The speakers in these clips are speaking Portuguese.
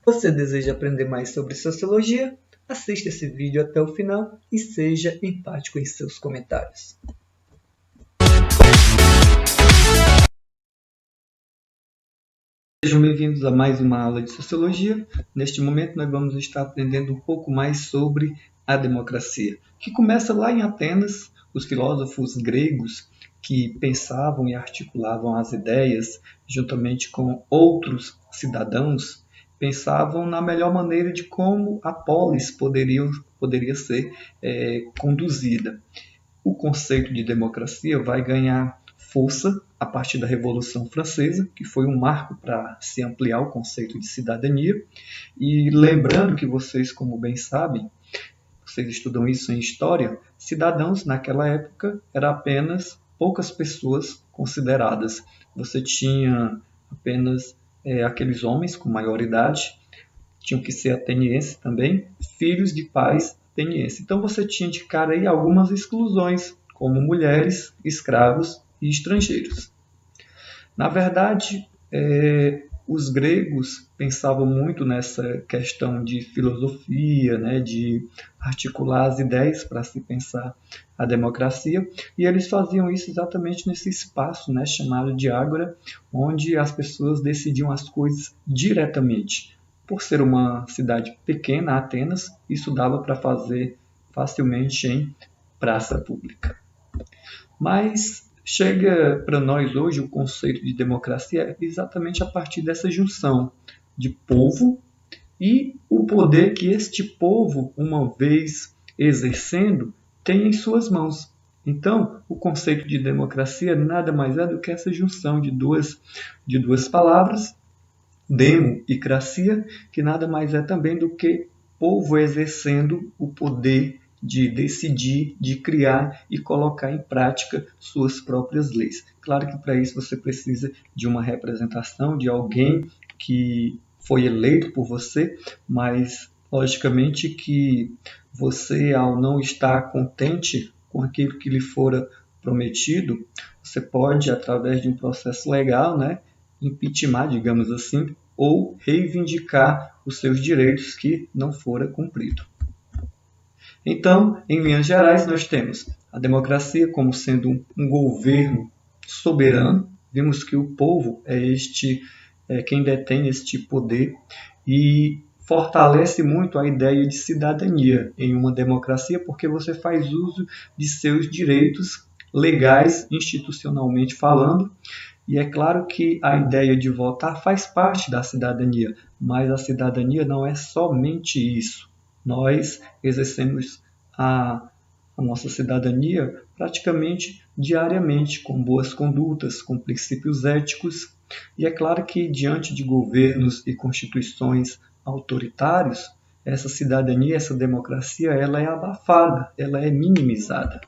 Você deseja aprender mais sobre sociologia? Assista esse vídeo até o final e seja empático em seus comentários. Sejam bem-vindos a mais uma aula de sociologia. Neste momento nós vamos estar aprendendo um pouco mais sobre a democracia, que começa lá em Atenas. Os filósofos gregos que pensavam e articulavam as ideias juntamente com outros cidadãos, pensavam na melhor maneira de como a polis poderia ser conduzida. O conceito de democracia vai ganhar força a partir da Revolução Francesa, que foi um marco para se ampliar o conceito de cidadania. E lembrando que vocês, como bem sabem, vocês estudam isso em história, cidadãos naquela época eram apenas poucas pessoas consideradas. Você tinha apenas aqueles homens com maioridade, tinham que ser atenienses também, filhos de pais atenienses. Então você tinha de cara aí algumas exclusões, como mulheres, escravos e estrangeiros. Na verdade, os gregos pensavam muito nessa questão de filosofia, né, de articular as ideias para se pensar a democracia, e eles faziam isso exatamente nesse espaço, né, chamado de ágora, onde as pessoas decidiam as coisas diretamente. Por ser uma cidade pequena, Atenas, isso dava para fazer facilmente em praça pública. Mas chega para nós hoje o conceito de democracia exatamente a partir dessa junção de povo e o poder que este povo, uma vez exercendo, tem em suas mãos. Então, o conceito de democracia nada mais é do que essa junção de duas palavras, demo e cracia, que nada mais é também do que povo exercendo o poder de decidir, de criar e colocar em prática suas próprias leis. Claro que para isso você precisa de uma representação, de alguém que foi eleito por você, mas logicamente que você, ao não estar contente com aquilo que lhe fora prometido, você pode, através de um processo legal, né, impeachment, digamos assim, ou reivindicar os seus direitos que não fora cumprido. Então, em linhas gerais, nós temos a democracia como sendo um governo soberano. Vimos que o povo é quem detém este poder e fortalece muito a ideia de cidadania em uma democracia, porque você faz uso de seus direitos legais, institucionalmente falando. E é claro que a ideia de votar faz parte da cidadania, mas a cidadania não é somente isso. Nós exercemos a nossa cidadania praticamente diariamente, com boas condutas, com princípios éticos. E é claro que, diante de governos e constituições autoritários, essa cidadania, essa democracia, ela é abafada, ela é minimizada.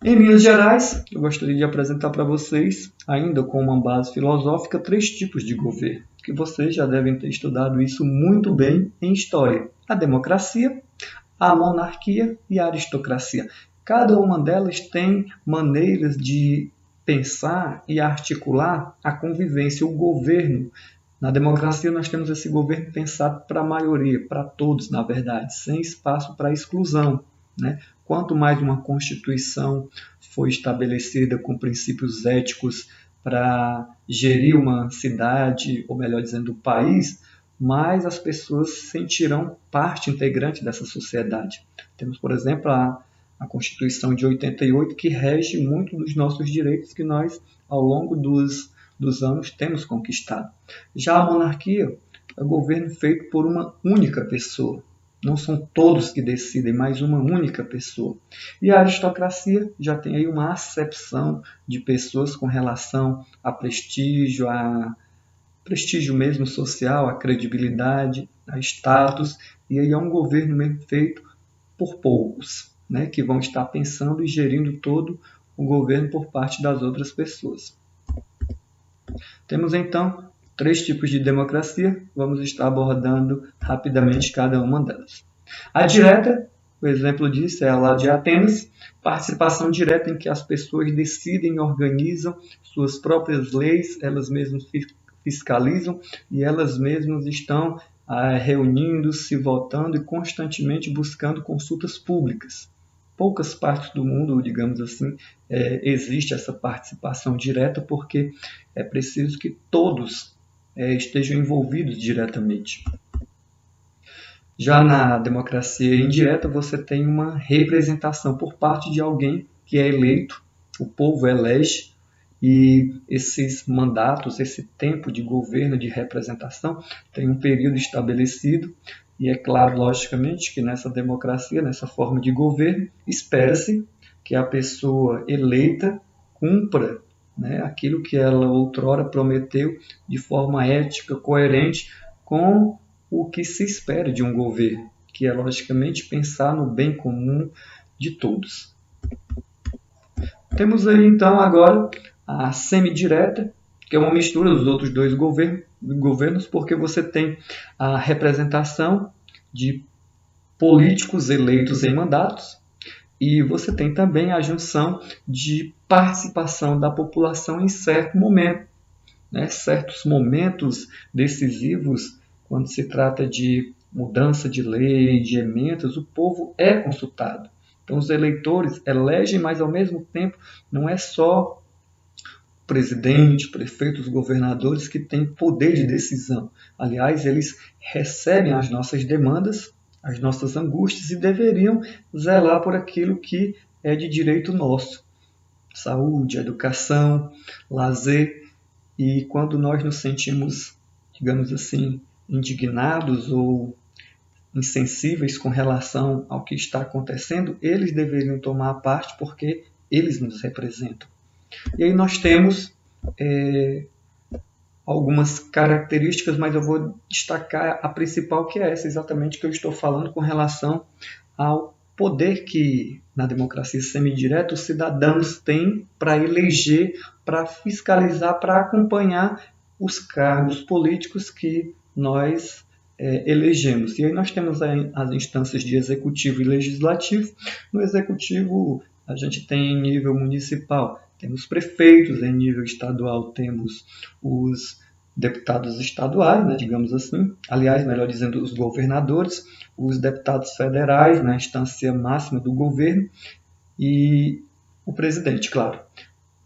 Em linhas gerais, eu gostaria de apresentar para vocês, ainda com uma base filosófica, 3 tipos de governo, que vocês já devem ter estudado isso muito bem em história: a democracia, a monarquia e a aristocracia. Cada uma delas tem maneiras de pensar e articular a convivência, o governo. Na democracia, nós temos esse governo pensado para a maioria, para todos, na verdade, sem espaço para exclusão, né? Quanto mais uma Constituição for estabelecida com princípios éticos para gerir uma cidade, ou melhor dizendo, o país, mais as pessoas se sentirão parte integrante dessa sociedade. Temos, por exemplo, a Constituição de 88, que rege muito dos nossos direitos que nós, ao longo dos anos, temos conquistado. Já a monarquia é um governo feito por uma única pessoa. Não são todos que decidem, mas uma única pessoa. E a aristocracia já tem aí uma acepção de pessoas com relação a prestígio mesmo social, a credibilidade, a status. E aí é um governo mesmo feito por poucos, né, que vão estar pensando e gerindo todo o governo por parte das outras pessoas. Temos então 3 tipos de democracia, vamos estar abordando rapidamente cada uma delas. A direta, o exemplo disso é a lá de Atenas, participação direta em que as pessoas decidem e organizam suas próprias leis, elas mesmas fiscalizam e elas mesmas estão reunindo-se, votando e constantemente buscando consultas públicas. Poucas partes do mundo, digamos assim, existe essa participação direta porque é preciso que todos estejam envolvidos diretamente. Já na democracia indireta, você tem uma representação por parte de alguém que é eleito, o povo elege, e esses mandatos, esse tempo de governo, de representação, tem um período estabelecido, e é claro, logicamente, que nessa democracia, nessa forma de governo, espera-se que a pessoa eleita cumpra, né, aquilo que ela outrora prometeu de forma ética, coerente com o que se espera de um governo, que é, logicamente, pensar no bem comum de todos. Temos aí, então, agora a semidireta, que é uma mistura dos outros dois governos, porque você tem a representação de políticos eleitos em mandatos e você tem também a junção de participação da população em certo momento, né? Certos momentos decisivos, quando se trata de mudança de lei, de emendas, o povo é consultado. Então, os eleitores elegem, mas ao mesmo tempo não é só o presidente, prefeitos, governadores que têm poder de decisão. Aliás, eles recebem as nossas demandas, as nossas angústias e deveriam zelar por aquilo que é de direito nosso. Saúde, educação, lazer. E quando nós nos sentimos, digamos assim, indignados ou insensíveis com relação ao que está acontecendo, eles deveriam tomar parte porque eles nos representam. E aí nós temos algumas características, mas eu vou destacar a principal, que é essa exatamente que eu estou falando com relação ao poder que na democracia semidireta os cidadãos têm para eleger, para fiscalizar, para acompanhar os cargos políticos que nós elegemos. E aí nós temos as instâncias de executivo e legislativo. No executivo a gente tem em nível municipal, temos prefeitos, em nível estadual temos os deputados estaduais, né, digamos assim, aliás, melhor dizendo, os governadores, os deputados federais, na instância máxima do governo, e o presidente, claro.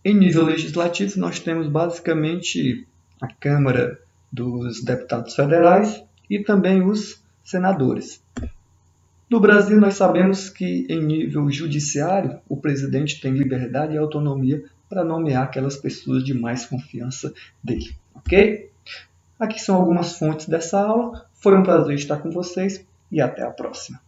Em nível legislativo, nós temos basicamente a Câmara dos Deputados Federais e também os senadores. No Brasil, nós sabemos que, em nível judiciário, o presidente tem liberdade e autonomia para nomear aquelas pessoas de mais confiança dele, ok? Aqui são algumas fontes dessa aula. Foi um prazer estar com vocês e até a próxima.